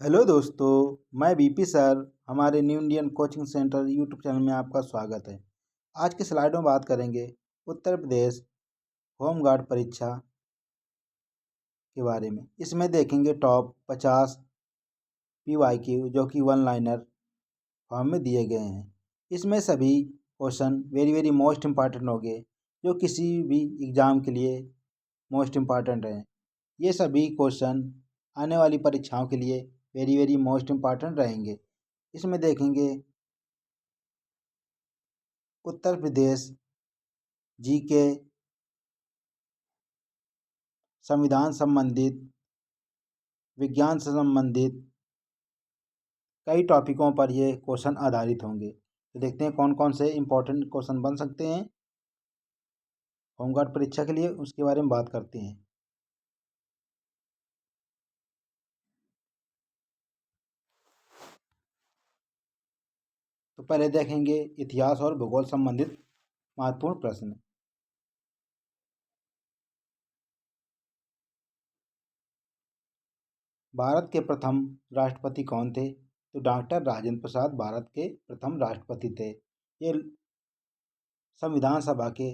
Hello दोस्तों, मैं BP sir. हमारे new Indian coaching centre YouTube channel में आपका स्वागत है। आज की स्लाइड में बात करेंगे उत्तर प्रदेश होम गार्ड परीक्षा के बारे में। इसमें देखेंगे टॉप 50 PYQ जो कि वन लाइनर फॉर्म में दिए गए हैं। इसमें सभी question very very most important होंगे, जो किसी भी एग्ज़ाम के लिए मोस्ट इम्पॉर्टेंट हैं। ये सभी क्वेश्चन आने वाली परीक्षाओं के लिए वेरी वेरी मोस्ट इम्पॉर्टेंट रहेंगे। इसमें देखेंगे उत्तर प्रदेश जीके, संविधान संबंधित, विज्ञान से संबंधित कई टॉपिकों पर ये क्वेश्चन आधारित होंगे। तो देखते हैं कौन कौन से इम्पोर्टेंट क्वेश्चन बन सकते हैं होमगार्ड परीक्षा के लिए, उसके बारे में बात करते हैं। तो पहले देखेंगे इतिहास और भूगोल संबंधित महत्वपूर्ण प्रश्न। भारत के प्रथम राष्ट्रपति कौन थे? तो डॉक्टर राजेंद्र प्रसाद भारत के प्रथम राष्ट्रपति थे। ये संविधान सभा के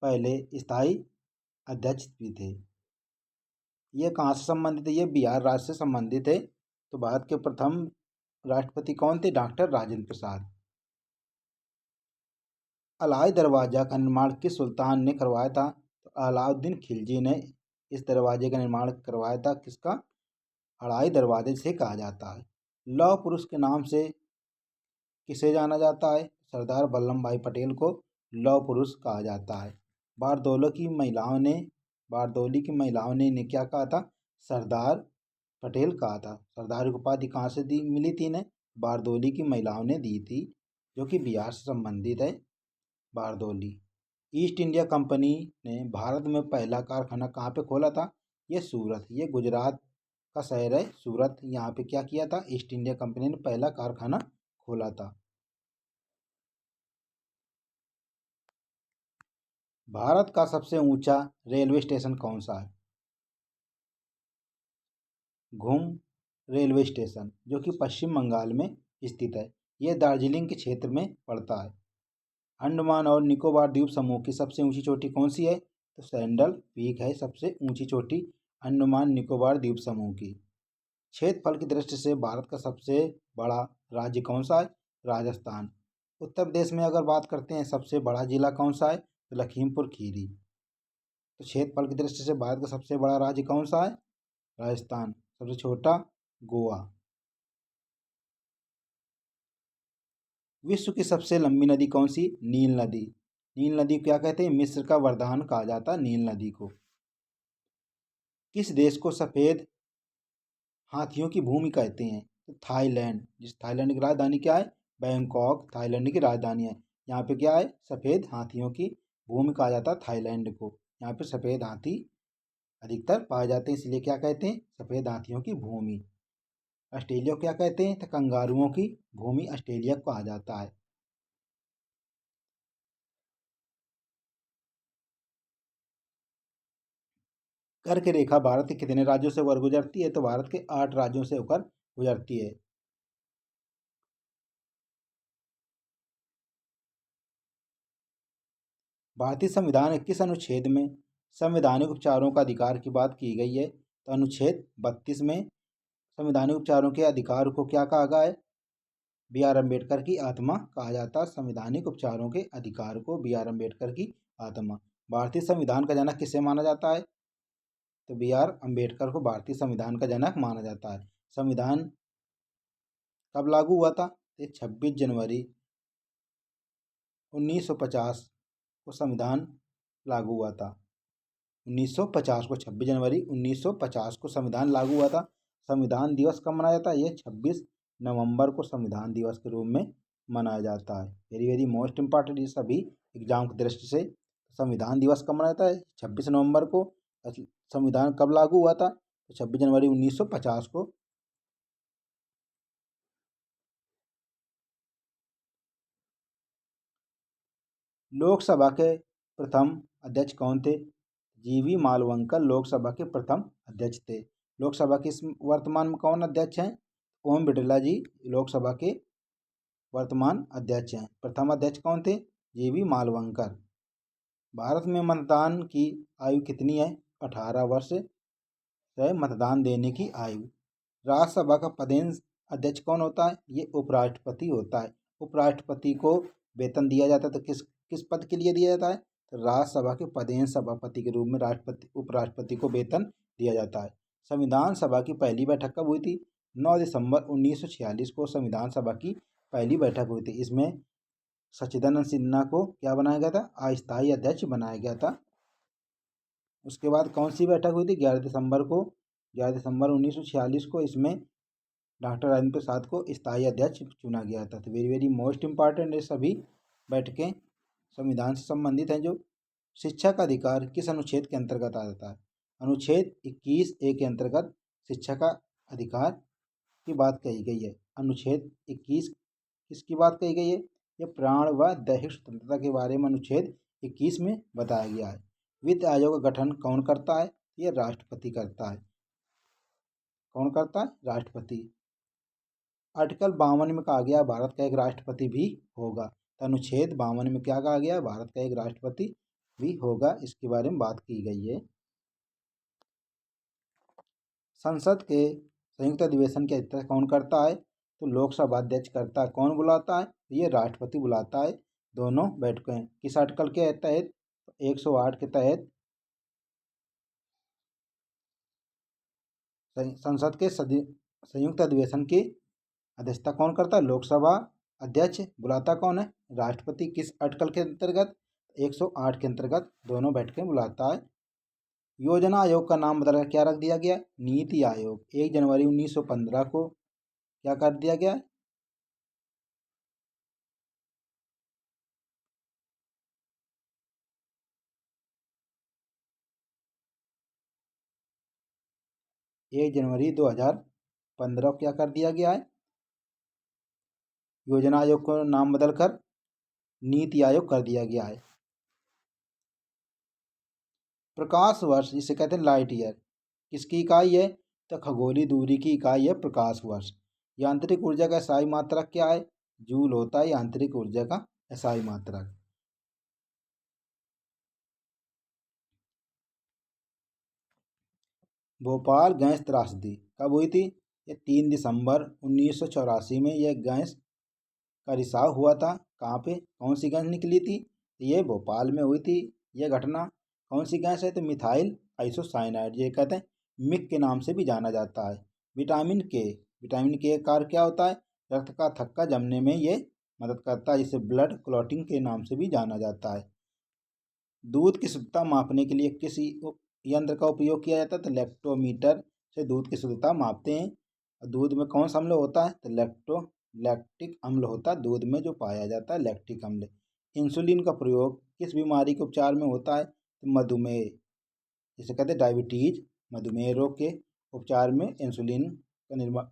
पहले स्थायी अध्यक्ष भी थे। ये कहाँ से संबंधित है? ये बिहार राज्य से संबंधित है। तो भारत के प्रथम राष्ट्रपति कौन थे? डॉक्टर राजेंद्र प्रसाद। अलाइ दरवाजा का निर्माण किस सुल्तान ने करवाया था? तो अलाउद्दीन खिलजी ने इस दरवाजे का निर्माण करवाया था। किसका? अलाइ दरवाजे से कहा जाता है। लौह पुरुष के नाम से किसे जाना जाता है? सरदार वल्लभ भाई पटेल को लौह पुरुष कहा जाता है। बारदोली की महिलाओं ने क्या कहा था? सरदार पटेल कहा था। सरदार की उपाधि कहाँ से दी मिली थी इन्हें? बारदोली की महिलाओं ने दी थी, जो कि बिहार से संबंधित है। बारदोली। ईस्ट इंडिया कंपनी ने भारत में पहला कारखाना कहाँ पे खोला था? ये सूरत। ये गुजरात का शहर है सूरत। यहाँ पे क्या किया था? ईस्ट इंडिया कंपनी ने पहला कारखाना खोला था। भारत का सबसे ऊंचा रेलवे स्टेशन कौन सा है? घूम रेलवे स्टेशन, जो कि पश्चिम बंगाल में स्थित है। यह दार्जिलिंग के क्षेत्र में पड़ता है। अंडमान और निकोबार द्वीप समूह की सबसे ऊंची चोटी कौन सी है? तो सैंडल पीक है सबसे ऊंची चोटी अंडमान निकोबार द्वीप समूह की। क्षेत्रफल की दृष्टि से भारत का सबसे बड़ा राज्य कौन सा है? राजस्थान। उत्तर प्रदेश में अगर बात करते हैं सबसे बड़ा जिला कौन सा है? तो लखीमपुर खीरी। तो क्षेत्रफल की दृष्टि से भारत का सबसे बड़ा राज्य कौन सा है? राजस्थान। सबसे छोटा गोवा। विश्व की सबसे लंबी नदी कौन सी? नील नदी। नील नदी को क्या कहते हैं? मिस्र का वरदान कहा जाता है नील नदी को। किस देश को सफेद हाथियों की भूमि कहते हैं? तो थाईलैंड। जिस थाईलैंड की राजधानी क्या है? बैंकॉक थाईलैंड की राजधानी है। यहाँ पे क्या है? सफेद हाथियों की भूमि कहा जाता है थाईलैंड को। यहाँ पे सफेद हाथी अधिकतर पाए जाते हैं, इसलिए क्या कहते हैं? सफेद हाथियों की भूमि। ऑस्ट्रेलिया को क्या कहते हैं? तो कंगारुओं की भूमि ऑस्ट्रेलिया को कहा जाता है। कर्क रेखा भारत के कितने राज्यों से होकर गुजरती है? तो भारत के 8 राज्यों से होकर गुजरती है। भारतीय संविधान के किस अनुच्छेद में संवैधानिक उपचारों का अधिकार की बात की गई है? तो अनुच्छेद 32 में संवैधानिक उपचारों के अधिकार को क्या कहा गया है? B.R. अम्बेडकर की आत्मा कहा जाता है। संवैधानिक उपचारों के अधिकार को B.R. अम्बेडकर की आत्मा। भारतीय संविधान का जनक किसे माना जाता है? तो B.R. अम्बेडकर को भारतीय संविधान का जनक माना जाता है। संविधान कब लागू हुआ था? ये 26 जनवरी 1950 को संविधान लागू हुआ था। 1950 को 26 जनवरी 1950 को संविधान लागू हुआ था। संविधान दिवस कब मनाया जाता है? ये 26 नवंबर को संविधान दिवस के रूप में मनाया जाता है। वेरी वेरी मोस्ट इम्पॉर्टेंट ये सभी एग्जाम की दृष्टि से। संविधान दिवस कब मनाया जाता है? 26 नवंबर को। संविधान कब लागू हुआ था? तो 26 जनवरी 1950 को। लोकसभा के प्रथम अध्यक्ष कौन थे? GV मालवंकर लोकसभा के प्रथम अध्यक्ष थे। लोकसभा के वर्तमान में कौन अध्यक्ष हैं? ओम बिरला जी लोकसभा के वर्तमान अध्यक्ष हैं। प्रथम अध्यक्ष कौन थे? जीवी मालवंकर। भारत में मतदान की आयु कितनी है? 18 वर्ष है मतदान देने की आयु। राज्यसभा का पदेन अध्यक्ष कौन होता है? ये उपराष्ट्रपति होता है। उपराष्ट्रपति को वेतन दिया जाता है तो किस किस पद के लिए दिया जाता है? तो राज्यसभा के पदेन सभापति के रूप में राष्ट्रपति उपराष्ट्रपति को वेतन दिया जाता है। संविधान सभा की पहली बैठक कब हुई थी? 9 दिसंबर 1946 को संविधान सभा की पहली बैठक हुई थी। इसमें सच्चिदानंद सिन्हा को क्या बनाया गया था? अस्थायी अध्यक्ष बनाया गया था। उसके बाद कौन सी बैठक हुई थी? 11 दिसंबर 1946 को इसमें डॉक्टर राजेंद्र प्रसाद को स्थायी अध्यक्ष चुना गया था। तो वेरी वेरी मोस्ट इम्पॉर्टेंट ये सभी बैठकें संविधान से संबंधित हैं। जो शिक्षा का अधिकार किस अनुच्छेद के अंतर्गत आ जाता है? अनुच्छेद 21A के अंतर्गत शिक्षा का अधिकार की बात कही गई है। अनुच्छेद 21 किसकी बात कही गई है? ये प्राण व दैहिक स्वतंत्रता के बारे में अनुच्छेद 21 में बताया गया है। वित्त आयोग का गठन कौन करता है? ये राष्ट्रपति करता है। कौन करता है? राष्ट्रपति। आर्टिकल 52 में कहा गया भारत का एक राष्ट्रपति भी होगा। तो अनुच्छेद 52 में क्या कहा गया? भारत का एक राष्ट्रपति भी होगा। इसके बारे में बात की गई है। संसद के संयुक्त अधिवेशन की अध्यक्षता कौन करता है? तो लोकसभा अध्यक्ष करता है। कौन बुलाता है? ये राष्ट्रपति बुलाता है। दोनों बैठकें किस आर्टिकल के तहत? 108 के तहत संसद के संयुक्त अधिवेशन की अध्यक्षता कौन करता है? लोकसभा अध्यक्ष। बुलाता कौन है? राष्ट्रपति। किस आर्टिकल के अंतर्गत? 108 के अंतर्गत दोनों बैठकें बुलाता है। योजना आयोग का नाम बदलकर क्या रख दिया गया? नीति आयोग। 1 जनवरी 1915 को क्या कर दिया गया? एक जनवरी 2015 को क्या कर दिया गया है? योजना आयोग को नाम बदलकर नीति आयोग कर दिया गया है। प्रकाश वर्ष जिसे कहते हैं लाइट ईयर किसकी इकाई है? तो खगोलीय दूरी की इकाई है प्रकाश वर्ष। यांत्रिक ऊर्जा का एसआई मात्रक क्या है? जूल होता है यांत्रिक ऊर्जा का एसआई मात्रक। भोपाल गैस त्रासदी कब हुई थी? ये 3 दिसंबर 1984 में यह गैस का रिसाव हुआ था। कहाँ पे? कौन सी गैस निकली थी? ये भोपाल में हुई थी यह घटना। कौन सी गैस है? तो मिथाइल आइसोसाइनाइड। ये कहते हैं मिक के नाम से भी जाना जाता है। विटामिन के कार्य क्या होता है? रक्त का थक्का जमने में ये मदद करता है, जिसे ब्लड क्लॉटिंग के नाम से भी जाना जाता है। दूध की शुद्धता मापने के लिए किस यंत्र का उपयोग किया जाता है? तो लैक्टोमीटर से दूध की शुद्धता मापते हैं। और दूध में कौन सा अम्ल होता है? तो लैक्टिक अम्ल होता है दूध में जो पाया जाता है लैक्टिक अम्ल। इंसुलिन का प्रयोग किस बीमारी के उपचार में होता है? तो मधुमेह, जिसे कहते हैं डायबिटीज, मधुमेह रोग के उपचार में इंसुलिन का निर्माण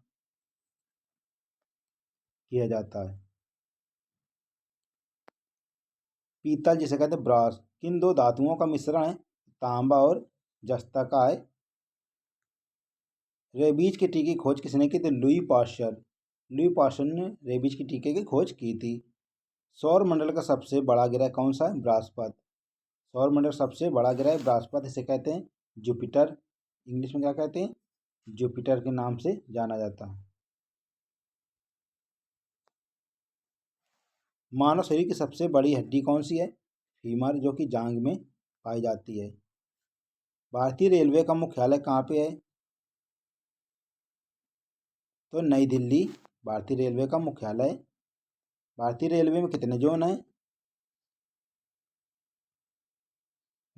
किया जाता है। पीतल जिसे कहते हैं ब्रास किन दो धातुओं का मिश्रण है? तांबा और जस्ता का है। रेबीज के टीके की खोज किसने की थी? लुई पाश्चर ने रेबीज के टीके की खोज की थी। सौर मंडल का सबसे बड़ा ग्रह कौन सा है? बृहस्पति। सौर मंडल सबसे बड़ा ग्रह बृहस्पति, इसे कहते हैं जुपिटर। इंग्लिश में क्या कहते हैं? जुपिटर के नाम से जाना जाता है। मानव शरीर की सबसे बड़ी हड्डी कौन सी है? फीमर, जो कि जांघ में पाई जाती है। भारतीय रेलवे का मुख्यालय कहाँ पे है? तो नई दिल्ली भारतीय रेलवे का मुख्यालय। भारतीय रेलवे में कितने जोन हैं?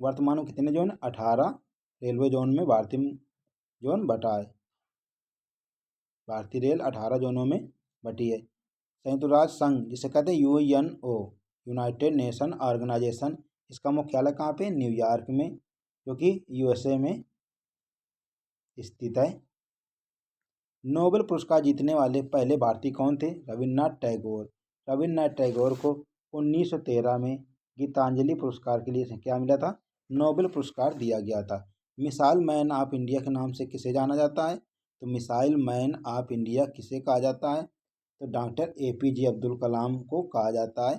वर्तमान में कितने जोन? 18 रेलवे जोन में भारतीय जोन बटा है। भारतीय रेल 18 जोनों में बटी है। संयुक्त राष्ट्र संघ जिसे कहते हैं यूएनओ, यूनाइटेड नेशन ऑर्गेनाइजेशन, इसका मुख्यालय कहाँ पे? न्यूयॉर्क में, जो कि यूएसए में स्थित है। नोबेल पुरस्कार जीतने वाले पहले भारतीय कौन थे? रविन्द्रनाथ टैगोर। रविन्द्रनाथ टैगोर को 1913 में गीतांजलि पुरस्कार के लिए क्या मिला था? नोबेल पुरस्कार दिया गया था। मिसाइल मैन ऑफ इंडिया के नाम से किसे जाना जाता है? तो मिसाइल मैन ऑफ इंडिया किसे कहा जाता है? तो डॉक्टर APJ अब्दुल कलाम को कहा जाता है।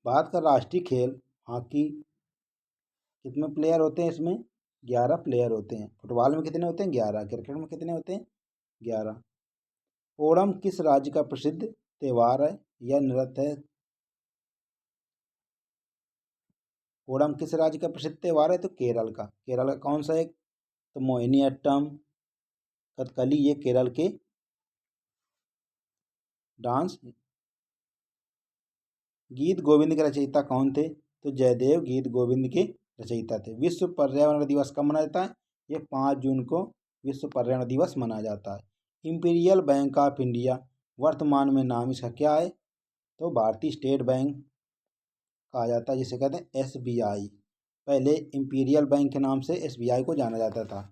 भारत का राष्ट्रीय खेल हॉकी, कितने प्लेयर होते हैं इसमें? 11 प्लेयर होते हैं। फुटबॉल में कितने होते हैं? 11। क्रिकेट में कितने होते हैं? 11। ओणम किस राज्य का प्रसिद्ध त्योहार है या नृत्य है? ओणम किस राज्य का प्रसिद्ध त्योहार है? तो केरल का। केरल का कौन सा है? तो मोहिनीअट्टम, कथकली, ये केरल के डांस। गीत गोविंद के रचयिता कौन थे? तो जयदेव गीत गोविंद के रचयिता थे। विश्व पर्यावरण दिवस कब मनाया जाता है? ये 5 जून को विश्व पर्यावरण दिवस मनाया जाता है। इंपीरियल बैंक ऑफ इंडिया वर्तमान में नाम इसका क्या है? तो भारतीय स्टेट बैंक कहा जाता है, जिसे कहते हैं SBI। पहले इंपीरियल बैंक के नाम से SBI को जाना जाता था।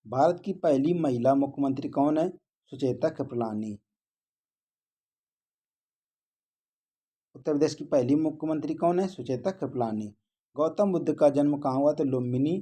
भारत की पहली महिला मुख्यमंत्री कौन है? सुचेता कृपलानी। उत्तर प्रदेश की पहली मुख्यमंत्री कौन है? सुचेता कृपलानी। गौतम बुद्ध का जन्म कहाँ हुआ? तो लुम्बिनी,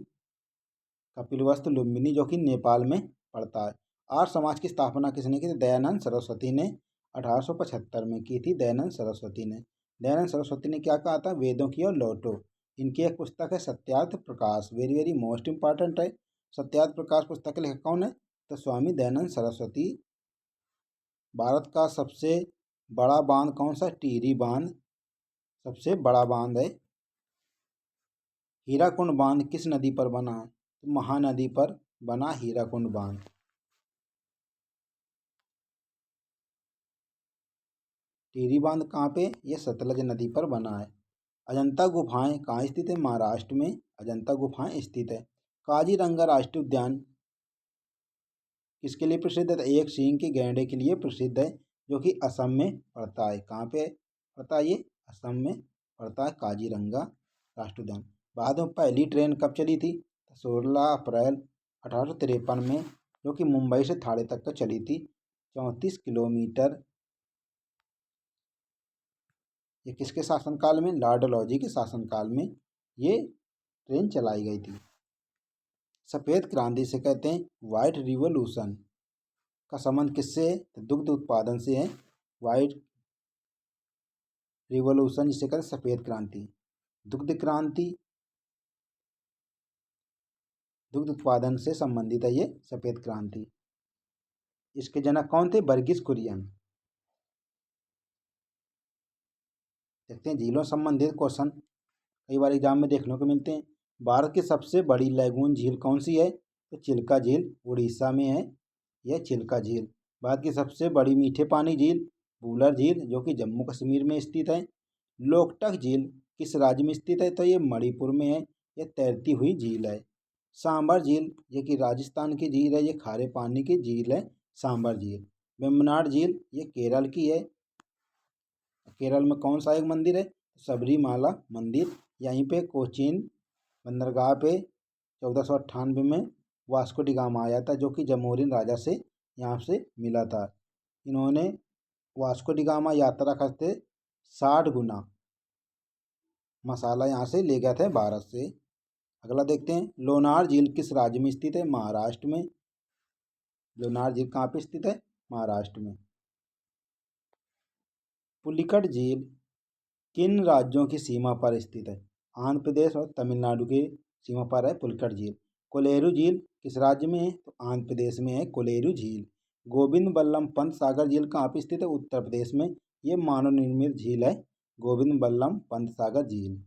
कपिलवस्तु लुम्बिनी, जो कि नेपाल में पड़ता है। आर्य समाज की स्थापना किसने की थी? दयानंद सरस्वती ने 1875 में की थी। दयानंद सरस्वती ने। दयानंद सरस्वती ने क्या कहा था? वेदों की ओर लौटो। इनकी एक पुस्तक है Satyarth Prakash, very very most important है। सत्यार्थ प्रकाश पुस्तक के लेखक कौन है? तो स्वामी दयानंद सरस्वती। भारत का सबसे बड़ा बांध कौन सा? टिहरी बांध सबसे बड़ा बांध है। हीराकुंड बांध किस नदी पर बना है? तो महानदी पर बना हीराकुंड बांध। टिहरी बांध कहाँ पे? ये सतलज नदी पर बना है। अजंता गुफाएं कहाँ स्थित है? महाराष्ट्र में अजंता गुफाएं स्थित है। काजीरंगा राष्ट्रीय उद्यान किसके लिए प्रसिद्ध है? तो एक सींग के गैंडे के लिए प्रसिद्ध है, जो कि असम में पड़ता है। कहाँ पे पड़ता है ये? असम में पड़ता है काजीरंगा राष्ट्रीय उद्यान। बाद में पहली ट्रेन कब चली थी? 16 अप्रैल 1853 में, जो कि मुंबई से थाने तक का चली थी। 34 किलोमीटर। ये किसके शासनकाल में? लॉर्ड डलहौजी के शासनकाल में ये ट्रेन चलाई गई थी। सफ़ेद क्रांति से कहते हैं वाइट रिवॉल्यूशन का संबंध किससे है? तो दुग्ध उत्पादन से है। वाइट रिवॉल्यूशन जिसे कहते हैं सफ़ेद क्रांति। दुग्ध क्रांति दुग्ध उत्पादन से संबंधित है ये सफ़ेद क्रांति। इसके जनक कौन थे? वर्गीस कुरियन। देखते हैं झीलों संबंधित क्वेश्चन कई बार एग्जाम में देखने को मिलते हैं। भारत की सबसे बड़ी लैगून झील कौन सी है? तो चिल्का झील उड़ीसा में है। यह चिल्का झील। भारत की सबसे बड़ी मीठे पानी झील वूलर झील, जो कि जम्मू कश्मीर में स्थित है। लोकटक झील किस राज्य में स्थित है? तो ये मणिपुर में है। यह तैरती हुई झील है। सांबर झील ये कि राजस्थान की झील है। ये खारे पानी की झील है सांबर झील। वेम्बनाड झील ये केरल की है। केरल में कौन सा एक मंदिर है? सबरीमाला मंदिर। यहीं पे कोचीन बंदरगाह पे 1498 में वास्को डी गामा आया था, जो कि जमोरिन राजा से यहाँ से मिला था। इन्होंने वास्को डी गामा यात्रा करते 60 गुना मसाला यहाँ से ले गए थे भारत से। अगला देखते हैं, लोनार झील किस राज्य में स्थित है? महाराष्ट्र में। लोनार झील कहाँ पे स्थित है? महाराष्ट्र में। पुलिकट झील किन राज्यों की सीमा पर स्थित है? आंध्र प्रदेश और तमिलनाडु के सीमा पर है पुलिकट झील। कोलेरू झील किस राज्य में है? तो आंध्र प्रदेश में है कोलेरू झील। गोविंद बल्लभ पंत सागर झील कहाँ पे स्थित है? उत्तर प्रदेश में। ये मानव निर्मित झील है गोविंद बल्लभ पंत सागर झील।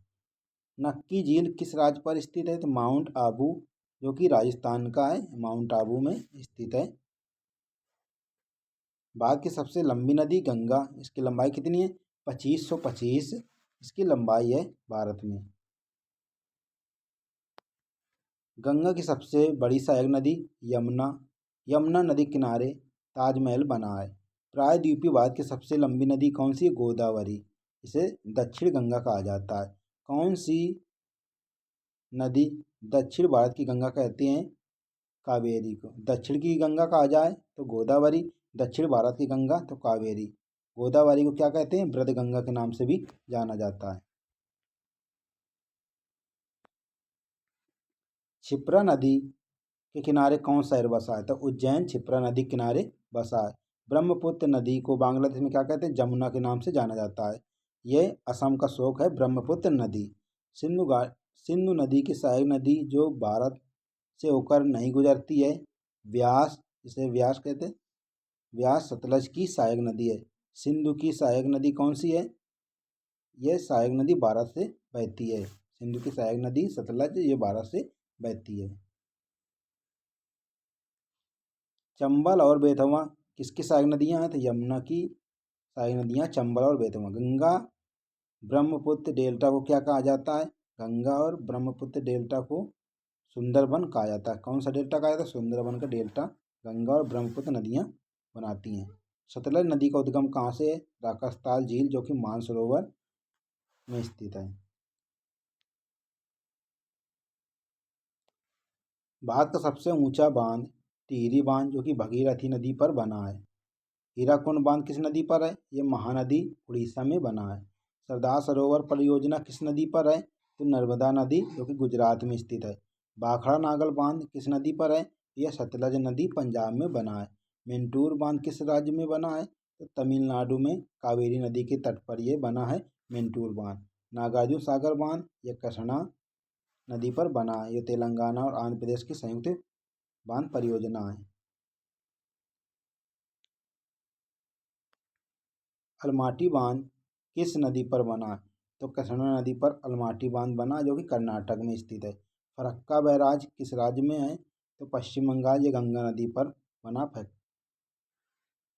नक्की झील किस राज्य पर स्थित है? तो माउंट आबू, जो कि राजस्थान का है, माउंट आबू में स्थित है। भारत की सबसे लंबी नदी गंगा, इसकी लंबाई कितनी है? 2525 इसकी लंबाई है भारत में। गंगा की सबसे बड़ी सहायक नदी यमुना। यमुना नदी किनारे ताजमहल बना है। प्रायद्वीपीय भारत की सबसे लंबी नदी कौन सी है? गोदावरी। इसे दक्षिण गंगा कहा जाता है। कौन सी नदी दक्षिण भारत की गंगा कहते हैं? कावेरी को। दक्षिण की गंगा कहा जाए तो गोदावरी, दक्षिण भारत की गंगा तो कावेरी। गोदावरी को क्या कहते हैं? वृद्ध गंगा के नाम से भी जाना जाता है। क्षिप्रा नदी के किनारे कौन सा शहर बसा है? तो उज्जैन क्षिप्रा नदी के किनारे बसा है। ब्रह्मपुत्र नदी को बांग्लादेश में क्या कहते हैं? जमुना के नाम से जाना जाता है। यह असम का शोक है ब्रह्मपुत्र नदी। सिंधु घाट, सिंधु नदी की सहायक नदी जो भारत से होकर नहीं गुजरती है, व्यास, इसे व्यास कहते हैं, व्यास सतलज की सहायक नदी है। सिंधु की सहायक नदी कौन सी है? यह सहायक नदी भारत से बहती है। सिंधु की सहायक नदी सतलज, ये भारत से बहती है। चंबल और बेतवा किसकी सहायक नदियां हैं? तो यमुना की सहायक नदियां चंबल और बेतवा। गंगा ब्रह्मपुत्र डेल्टा को क्या कहा जाता है? गंगा और ब्रह्मपुत्र डेल्टा को सुंदरबन कहा जाता है। कौन सा डेल्टा कहा जाता है? सुंदरबन का डेल्टा गंगा और ब्रह्मपुत्र नदियां बनाती हैं। सतलज नदी का उद्गम कहाँ से है? राकास्ताल झील जो कि मानसरोवर में स्थित है। भारत का सबसे ऊंचा बांध टिहरी बांध जो कि भगीरथी नदी पर बना है। हीराकुंड बांध किस नदी पर है? ये महानदी उड़ीसा में बना है। सरदार सरोवर परियोजना किस नदी पर है? तो नर्मदा नदी जो कि गुजरात में स्थित है। भाखड़ा नागल बांध किस नदी पर है? यह सतलज नदी पंजाब में बना है। मेंटूर बांध किस राज्य में बना है? तो तमिलनाडु में कावेरी नदी के तट पर यह बना है मेंटूर बांध। नागार्जुन सागर बांध यह कृष्णा नदी पर बना है। यह तेलंगाना और आंध्र प्रदेश की संयुक्त बांध परियोजना है। अलमाटी बांध किस नदी पर बना है? तो कृष्णा नदी पर अलमाटी बांध बना जो कि कर्नाटक में स्थित है। फरक्का बैराज किस राज्य में है? तो पश्चिम बंगाल, ये गंगा नदी पर बना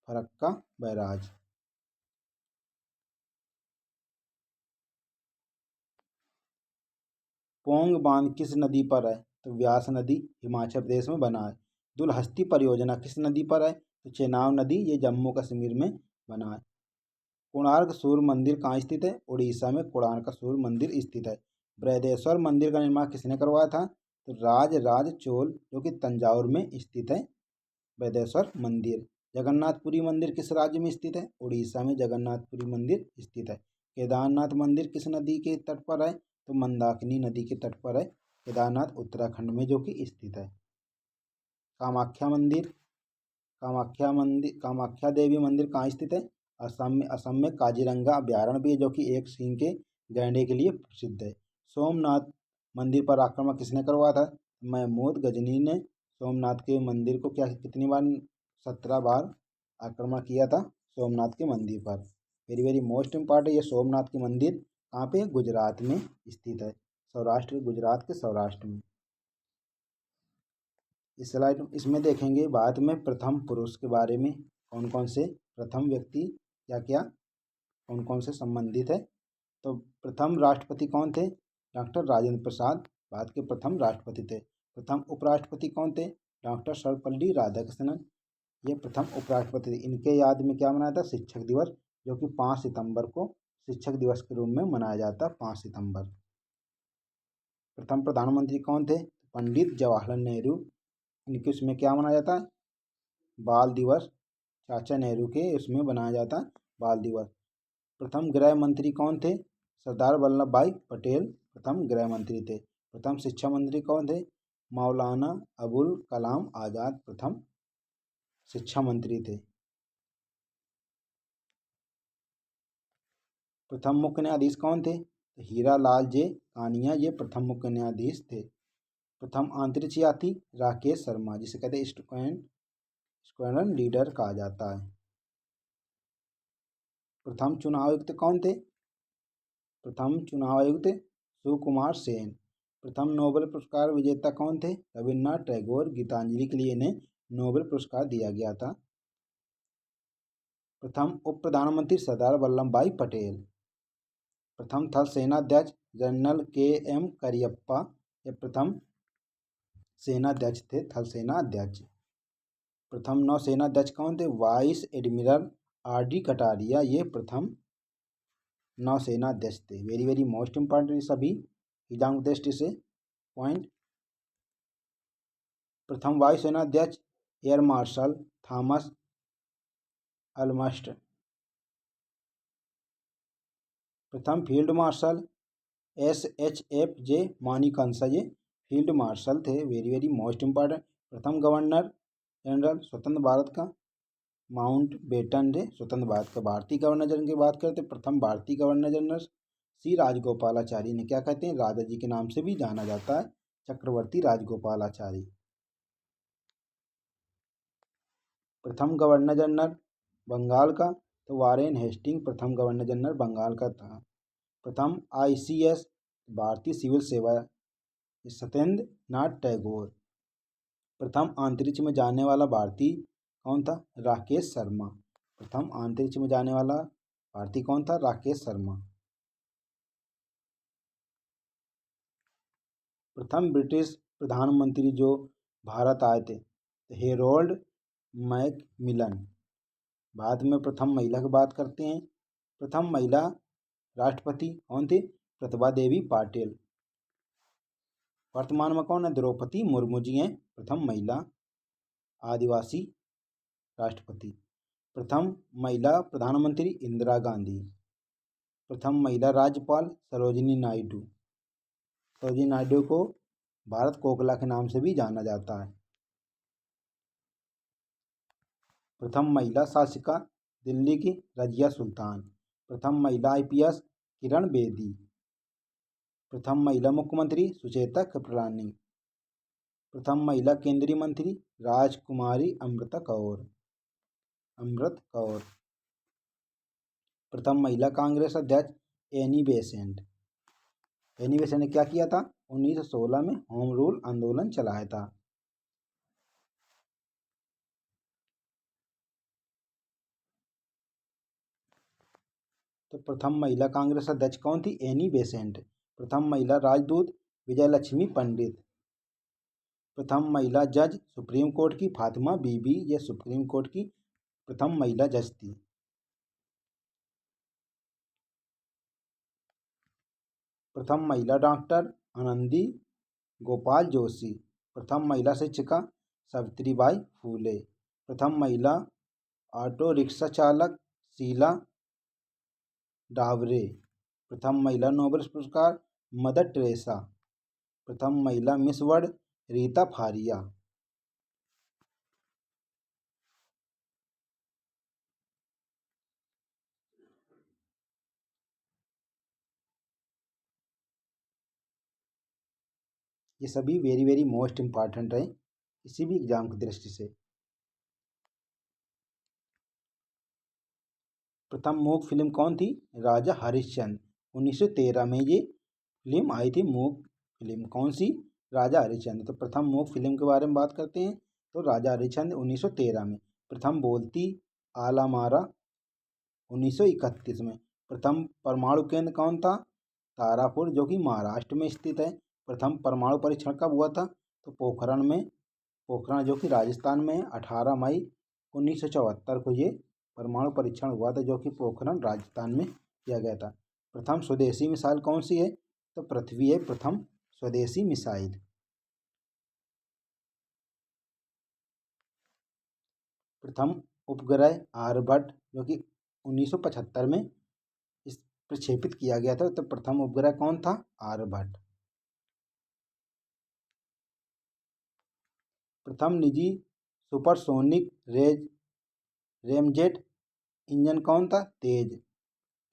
फरक्का बैराज। पोंग बांध किस नदी पर है? तो व्यास नदी हिमाचल प्रदेश में बना है। दुलहस्ती परियोजना किस नदी पर है? तो चेनाब नदी, ये जम्मू कश्मीर में बना है। कोणार्क सूर्य मंदिर कहाँ स्थित है? उड़ीसा में कोणार्क सूर्य मंदिर स्थित है। बृहदेश्वर मंदिर का निर्माण किसने करवाया था? तो राज राज चोल जो कि तंजावुर में स्थित है बृहदेश्वर मंदिर। जगन्नाथपुरी मंदिर किस राज्य में स्थित है? उड़ीसा में जगन्नाथपुरी मंदिर स्थित है। केदारनाथ मंदिर किस नदी के तट पर है? तो मंदाकिनी नदी के तट पर है केदारनाथ, उत्तराखंड में जो कि स्थित है। कामाख्या मंदिर, कामाख्या देवी मंदिर कहाँ स्थित है? असम में काजीरंगा अभ्यारण्य भी है जो कि एक सींग के गैंडे के लिए प्रसिद्ध है। सोमनाथ मंदिर पर आक्रमण किसने करवाया था? महमूद गजनी ने सोमनाथ के मंदिर को क्या कितनी बार? 17 बार आक्रमण किया था सोमनाथ के मंदिर पर। वेरी वेरी मोस्ट इम्पॉर्टेंट, ये सोमनाथ के मंदिर कहाँ पे? गुजरात में स्थित है। सौराष्ट्र, गुजरात के सौराष्ट्र में। इस स्लाइड इसमें देखेंगे भारत में प्रथम पुरुष के बारे में, कौन कौन से प्रथम व्यक्ति क्या क्या कौन कौन से संबंधित है। तो प्रथम राष्ट्रपति कौन थे? डॉक्टर राजेंद्र प्रसाद भारत के प्रथम राष्ट्रपति थे। प्रथम उपराष्ट्रपति कौन थे? डॉक्टर सर्वपल्ली राधाकृष्णन, ये प्रथम उपराष्ट्रपति थे। इनके याद में क्या मनाया था? शिक्षक दिवस, जो कि 5 सितंबर को शिक्षक दिवस के रूप में मनाया जाता है, 5 सितंबर। प्रथम प्रधानमंत्री कौन थे? पंडित जवाहरलाल नेहरू, इनके उसमें क्या मनाया जाता है? बाल दिवस, चाचा नेहरू के उसमें बनाया जाता है बाल दिवस। प्रथम गृह मंत्री कौन थे? सरदार वल्लभ भाई पटेल प्रथम गृह मंत्री थे। प्रथम शिक्षा मंत्री कौन थे? मौलाना अबुल कलाम आज़ाद प्रथम शिक्षा मंत्री थे। प्रथम मुख्य न्यायाधीश कौन थे? तो हीरा लाल जे कानिया, ये प्रथम मुख्य न्यायाधीश थे। प्रथम अंतरिक्ष यात्री राकेश शर्मा, जिसे कहते हैं स्क्वाड्रन लीडर कहा जाता है। प्रथम चुनाव आयुक्त कौन थे? प्रथम चुनाव आयुक्त सुकुमार सेन। प्रथम नोबेल पुरस्कार विजेता कौन थे? रविन्द्रनाथ टैगोर, गीतांजलि के लिए इन्हें नोबेल पुरस्कार दिया गया था। प्रथम उप प्रधानमंत्री सरदार वल्लभ भाई पटेल। प्रथम थल सेनाध्यक्ष जनरल के.एम. करियप्पा, ये प्रथम सेनाध्यक्ष थे, थल सेना अध्यक्ष। प्रथम नौसेनाध्यक्ष कौन थे? Vice admiral RD. कटारिया, ये प्रथम नौसेना अध्यक्ष थे। वेरी वेरी मोस्ट इंपॉर्टेंट सभी एग्जाम टेस्ट से पॉइंट। प्रथम वायुसेना अध्यक्ष एयर मार्शल थॉमस अल्मस्ट। प्रथम फील्ड मार्शल SHFJ मानिकंसा, ये फील्ड मार्शल थे, वेरी वेरी मोस्ट इम्पॉर्टेंट। प्रथम गवर्नर जनरल स्वतंत्र भारत का माउंट बेटन थे, स्वतंत्र भारत का। भारतीय गवर्नर जनरल की बात करते, प्रथम भारतीय गवर्नर जनरल श्री राजगोपालाचारी ने क्या कहते हैं, राजा जी के नाम से भी जाना जाता है, चक्रवर्ती राजगोपालाचारी। प्रथम गवर्नर जनरल बंगाल का तो वारेन हेस्टिंग प्रथम गवर्नर जनरल बंगाल का था। प्रथम ICS भारतीय सिविल सेवा सत्येंद्र नाथ टैगोर। प्रथम अंतरिक्ष में जाने वाला भारतीय कौन था, राकेश शर्मा। प्रथम अंतरिक्ष में जाने वाला भारतीय कौन था, राकेश शर्मा। प्रथम ब्रिटिश प्रधानमंत्री जो भारत आए थे, हेरोल्ड मैकमिलन। बाद में प्रथम महिला की बात करते हैं। प्रथम महिला राष्ट्रपति कौन थी, प्रतिभा देवी पाटिल। वर्तमान में कौन है, द्रौपदी मुर्मू जी हैं प्रथम महिला आदिवासी राष्ट्रपति। प्रथम महिला प्रधानमंत्री इंदिरा गांधी। प्रथम महिला राज्यपाल सरोजिनी नायडू। सरोजिनी नायडू को भारत कोकिला के नाम से भी जाना जाता है। प्रथम महिला शासिका दिल्ली की रजिया सुल्तान। प्रथम महिला IPS किरण बेदी। प्रथम महिला मुख्यमंत्री सुचेता कृपलानी। प्रथम महिला केंद्रीय मंत्री राजकुमारी अमृत कौर। प्रथम महिला कांग्रेस अध्यक्ष एनी बेसेंट। एनी बेसेंट ने क्या किया था, 1916 में होम रूल आंदोलन चलाया था। तो प्रथम महिला कांग्रेस अध्यक्ष कौन थी, एनी बेसेंट। प्रथम महिला राजदूत विजयलक्ष्मी पंडित। प्रथम महिला जज सुप्रीम कोर्ट की फातिमा बीबी, ये सुप्रीम कोर्ट की प्रथम महिला जज थी। प्रथम महिला डॉक्टर आनंदी गोपाल जोशी। प्रथम महिला शिक्षिका सावित्रीबाई फूले। प्रथम महिला ऑटो रिक्शा चालक शीला डावरे। प्रथम महिला नोबेल पुरस्कार मदर टेरेसा। प्रथम महिला मिस वर्ल्ड रीता फारिया। ये सभी वेरी वेरी मोस्ट इम्पॉर्टेंट है किसी भी एग्जाम की दृष्टि से। प्रथम मूक फिल्म कौन थी, राजा हरिश्चंद्र। 1913 में ये फिल्म आई थी, मूक फिल्म कौन सी, राजा हरिश्चंद्र। तो प्रथम मूक फिल्म के बारे में बात करते हैं, तो राजा हरिश्चंद्र 1913 में। प्रथम बोलती आलामारा 1931 में। प्रथम परमाणु केंद्र कौन था, तारापुर, जो कि महाराष्ट्र में स्थित है। प्रथम परमाणु परीक्षण कब हुआ था, तो पोखरण में, पोखरण जो कि राजस्थान में है, 18 मई 1974 को ये परमाणु परीक्षण हुआ था, जो कि पोखरण राजस्थान में किया गया था। प्रथम स्वदेशी मिसाइल कौन सी है, तो पृथ्वी है प्रथम स्वदेशी मिसाइल। प्रथम उपग्रह आर्यभट्ट, जो कि 1975 में इस प्रक्षेपित किया गया था, तो प्रथम उपग्रह कौन था, आर्यभट्ट। प्रथम निजी सुपरसोनिक रेमजेट इंजन कौन था, तेज,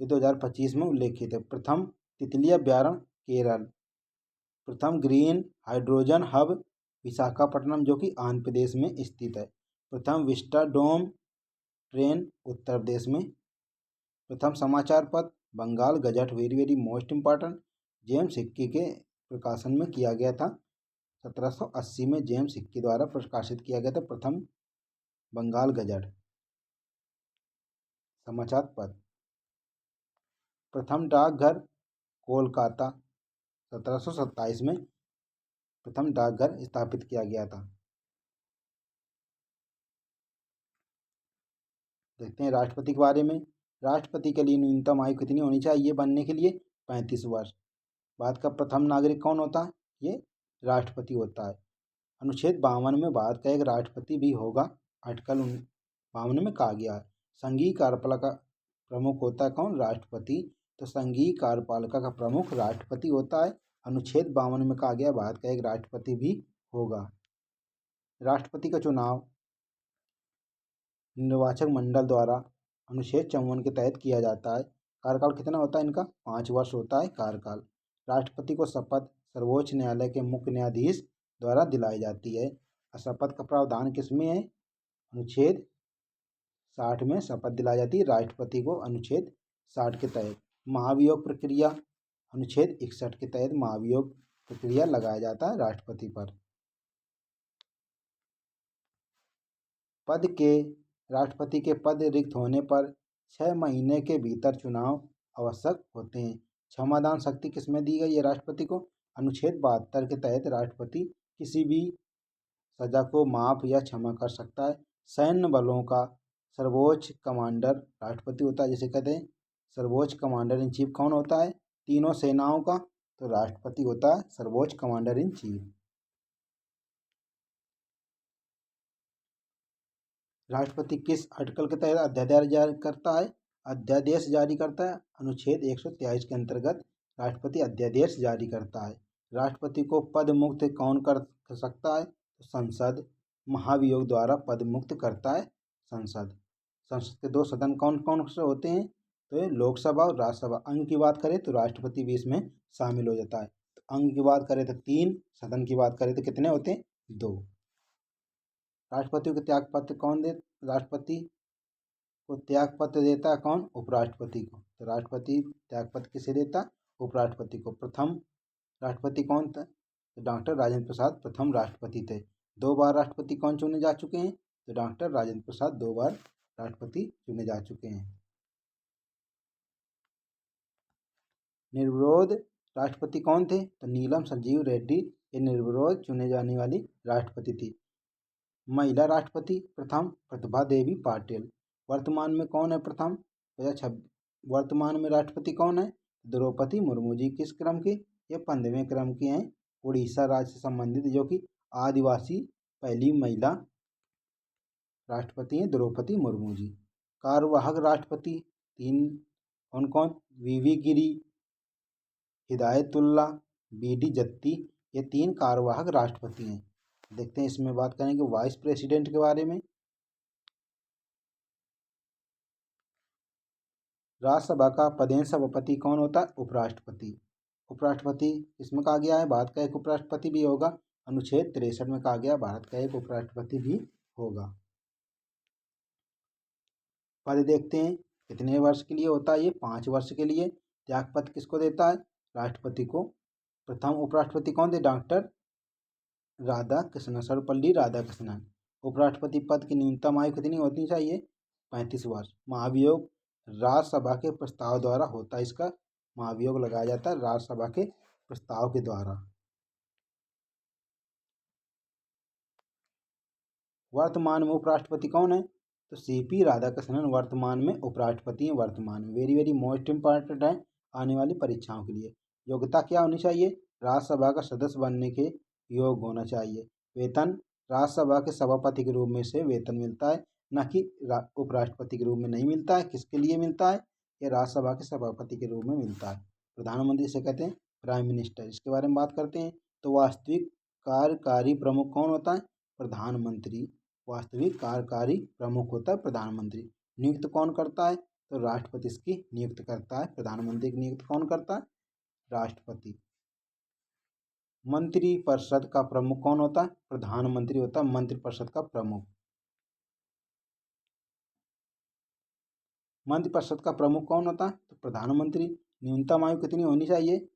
ये 2025 में उल्लेखित है। प्रथम तितली अभ्यारण्य केरल। प्रथम ग्रीन हाइड्रोजन हब विशाखापट्टनम, जो कि आंध्र प्रदेश में स्थित है। प्रथम vista dome train Uttar Pradesh में। प्रथम समाचार पत्र Bengal gazette, very very most important, James Hicky के प्रकाशन में किया गया था। 1780 में जेम्स हिक्की द्वारा प्रकाशित किया गया था प्रथम बंगाल गजट समाचार पत्र। प्रथम डाकघर कोलकाता, 1727 में प्रथम डाकघर स्थापित किया गया था। देखते हैं राष्ट्रपति के बारे में। राष्ट्रपति के लिए न्यूनतम आयु कितनी होनी चाहिए बनने के लिए, 35 वर्ष। भारत का प्रथम नागरिक कौन होता है, ये राष्ट्रपति होता है। अनुच्छेद 52 में भारत का एक राष्ट्रपति भी होगा। आर्टिकल 52 में कहा गया है। संघीय कार्यपालिका का प्रमुख होता है कौन? राष्ट्रपति। तो संघीय कार्यपालिका का प्रमुख राष्ट्रपति होता है। अनुच्छेद 52 में कहा गया भारत का एक राष्ट्रपति भी होगा। राष्ट्रपति का चुनाव निर्वाचक मंडल द्वारा अनुच्छेद 54 के तहत किया जाता है। कार्यकाल कितना होता है इनका? 5 वर्ष होता है कार्यकाल। राष्ट्रपति को शपथ सर्वोच्च न्यायालय के मुख्य न्यायाधीश द्वारा दिलाई जाती है। शपथ का प्रावधान किसमें है? अनुच्छेद 60 में शपथ दिलाई जाती है राष्ट्रपति को, अनुच्छेद 60 के तहत। महाभियोग प्रक्रिया अनुच्छेद 61 के तहत महाभियोग प्रक्रिया लगाया जाता है राष्ट्रपति पर। राष्ट्रपति के पद रिक्त होने पर 6 महीने के भीतर चुनाव आवश्यक होते हैं। क्षमादान शक्ति किसमें दी गई है राष्ट्रपति को? अनुच्छेद 72 के तहत राष्ट्रपति किसी भी सजा को माफ या क्षमा कर सकता है। सैन्य बलों का सर्वोच्च कमांडर राष्ट्रपति होता है, जिसे कहते हैं सर्वोच्च कमांडर इन चीफ। कौन होता है तीनों सेनाओं का? तो राष्ट्रपति होता है सर्वोच्च कमांडर इन चीफ। राष्ट्रपति किस आर्टिकल के तहत अध्यादेश जारी करता है? अध्यादेश जारी करता है अनुच्छेद 123 के अंतर्गत राष्ट्रपति अध्यादेश जारी करता है। राष्ट्रपति को पद मुक्त कौन कर सकता है? तो संसद महाभियोग द्वारा पद मुक्त करता है संसद। संसद के 2 सदन कौन कौन से होते हैं? तो ये लोकसभा और राज्यसभा। अंग की बात करें तो राष्ट्रपति भी इसमें शामिल हो जाता है। तो अंग की बात करें तो 3, सदन की बात करें तो कितने होते हैं? 2। राष्ट्रपति को त्याग पत्र कौन दे? राष्ट्रपति को त्याग पत्र देता है कौन? उपराष्ट्रपति को। तो राष्ट्रपति त्याग पत्र किसे देता? उपराष्ट्रपति को। प्रथम राष्ट्रपति कौन था? तो डॉक्टर राजेंद्र प्रसाद प्रथम राष्ट्रपति थे। 2 बार राष्ट्रपति कौन चुने जा चुके हैं? तो डॉक्टर राजेंद्र प्रसाद 2 बार राष्ट्रपति चुने जा चुके हैं। निर्विरोध राष्ट्रपति कौन थे? तो नीलम संजीव रेड्डी ये निर्विरोध चुने जाने वाली राष्ट्रपति थी। महिला राष्ट्रपति प्रथम प्रतिभा देवी पाटिल। वर्तमान में कौन है प्रथम? 2026 वर्तमान में राष्ट्रपति कौन है? द्रौपदी मुर्मू जी। किस क्रम की? ये 15वें क्रम की हैं। उड़ीसा राज्य से संबंधित, जो कि आदिवासी पहली महिला राष्ट्रपति हैं द्रौपदी मुर्मू जी। कार्यवाहक राष्ट्रपति 3 कौन कौन? वीवी गिरी, हिदायतुल्ला, बीडी जत्ती, ये 3 कार्यवाहक राष्ट्रपति हैं। देखते हैं इसमें बात करेंगे वाइस प्रेसिडेंट के बारे में। राज्यसभा का पदेन सभापति कौन होता है? उपराष्ट्रपति। उपराष्ट्रपति इसमें कहा गया है भारत का एक उपराष्ट्रपति भी होगा। अनुच्छेद 63 में कहा गया भारत का एक उपराष्ट्रपति भी होगा। पद देखते हैं कितने वर्ष के लिए होता है? ये 5 वर्ष के लिए। त्यागपत्र किसको देता है? राष्ट्रपति को। प्रथम उपराष्ट्रपति कौन थे? डॉक्टर राधा कृष्णन, सर्वपल्ली राधाकृष्णन। उपराष्ट्रपति पद की न्यूनतम आयु कितनी होनी चाहिए? 35 वर्ष। महाभियोग राज्यसभा के प्रस्ताव द्वारा होता है। इसका महाभियोग लगाया जाता है राज्यसभा के प्रस्ताव के द्वारा। वर्तमान में उपराष्ट्रपति कौन है? तो सीपी राधाकृष्णन वर्तमान में उपराष्ट्रपति हैं। वर्तमान में वेरी वेरी मोस्ट इम्पॉर्टेंट है आने वाली परीक्षाओं के लिए। योग्यता क्या होनी चाहिए? राज्यसभा का सदस्य बनने के योग्य होना चाहिए। वेतन राज्यसभा के सभापति के रूप में से वेतन मिलता है, न कि उपराष्ट्रपति के रूप में नहीं मिलता है। किसके लिए मिलता है? ये राज्यसभा के सभापति के रूप में मिलता है। प्रधानमंत्री से कहते हैं प्राइम मिनिस्टर। इसके बारे में बात करते हैं तो वास्तविक कार्यकारी प्रमुख कौन होता है? प्रधानमंत्री। वास्तविक कार्यकारी प्रमुख होता है प्रधानमंत्री। नियुक्त कौन करता है? तो राष्ट्रपति इसकी नियुक्त करता है। प्रधानमंत्री की नियुक्त कौन करता है? राष्ट्रपति। मंत्रिपरिषद का प्रमुख कौन होता है? प्रधानमंत्री होता है मंत्रिपरिषद का प्रमुख। मंत्रिपरिषद का प्रमुख कौन होता है? तो प्रधानमंत्री। न्यूनतम आयु कितनी होनी चाहिए?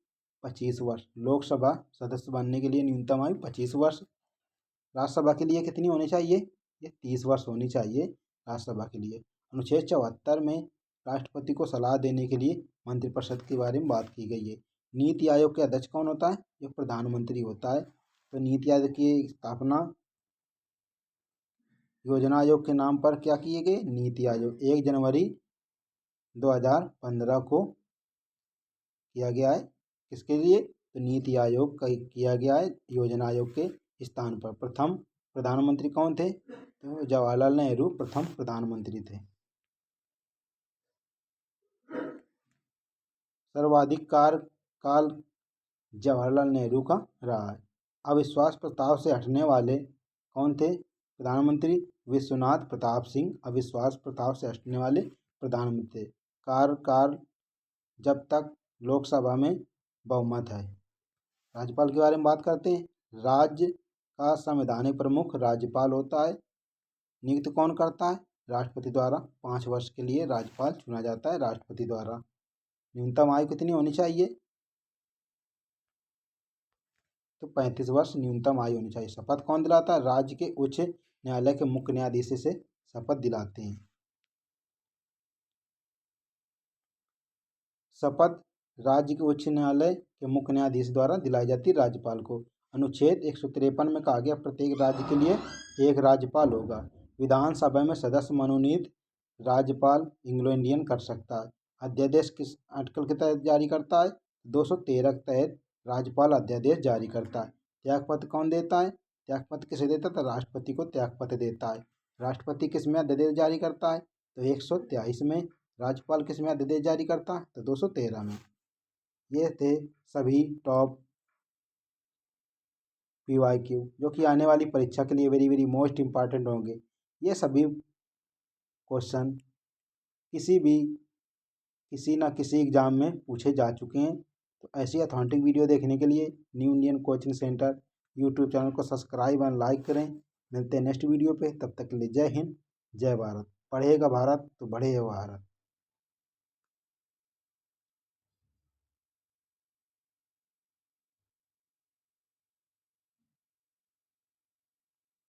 25 वर्ष। लोकसभा सदस्य बनने के लिए न्यूनतम आयु 25 वर्ष। राज्यसभा के लिए कितनी होनी चाहिए? ये 30 वर्ष होनी चाहिए राज्यसभा के लिए। अनुच्छेद 74 में राष्ट्रपति को सलाह देने के लिए मंत्रिपरिषद के बारे में बात की गई है। नीति आयोग के अध्यक्ष कौन होता है? ये प्रधानमंत्री होता है। तो नीति आयोग की स्थापना योजना आयोग के नाम पर क्या किए गए? नीति आयोग 1 जनवरी 2015 को किया गया है। किसके लिए? तो नीति आयोग का किया गया है योजना आयोग के स्थान पर। प्रथम प्रधानमंत्री कौन थे? तो जवाहरलाल नेहरू प्रथम प्रधानमंत्री थे। सर्वाधिक कार्यकाल जवाहरलाल नेहरू का रहा है। अविश्वास प्रस्ताव से हटने वाले कौन थे प्रधानमंत्री? विश्वनाथ प्रताप सिंह अविश्वास प्रस्ताव से हटने वाले प्रधानमंत्री। कार्यकाल जब तक लोकसभा में बहुमत है। राज्यपाल के बारे में बात करते हैं। राज्य का संवैधानिक प्रमुख राज्यपाल होता है। नियुक्त कौन करता है? राष्ट्रपति द्वारा। 5 वर्ष के लिए राज्यपाल चुना जाता है राष्ट्रपति द्वारा। न्यूनतम आयु कितनी होनी चाहिए? तो 35 वर्ष न्यूनतम आयु होनी चाहिए। शपथ कौन दिलाता है? राज्य के उच्च न्यायालय के मुख्य न्यायाधीश से शपथ दिलाते हैं। शपथ राज्य के उच्च न्यायालय के मुख्य न्यायाधीश द्वारा दिलाई जाती है राज्यपाल को। अनुच्छेद 153 में कहा गया प्रत्येक राज्य के लिए एक राज्यपाल होगा। विधानसभा में सदस्य मनोनीत राज्यपाल एंग्लो इंडियन कर सकता है। अध्यादेश किस आर्टिकल के तहत जारी करता है? 213 के तहत राज्यपाल अध्यादेश जारी करता है। त्यागपत्र कौन देता है? त्यागपत्र किसे देता है? तो राष्ट्रपति को त्यागपत्र देता है। राष्ट्रपति किस में अध्यादेश जारी करता है? तो 123 में। राज्यपाल किस में अध्यादेश जारी करता है? तो 213 में। ये थे सभी टॉप PYQ जो कि आने वाली परीक्षा के लिए वेरी वेरी मोस्ट इम्पॉर्टेंट होंगे। ये सभी क्वेश्चन किसी ना किसी एग्जाम में पूछे जा चुके हैं। तो ऐसी अथेंटिक वीडियो देखने के लिए new Indian coaching centre YouTube channel को सब्सक्राइब एंड लाइक करें। मिलते हैं नेक्स्ट वीडियो पे। तब तक के लिए जय हिंद, जय भारत। पढ़ेगा भारत तो बढ़ेगा भारत।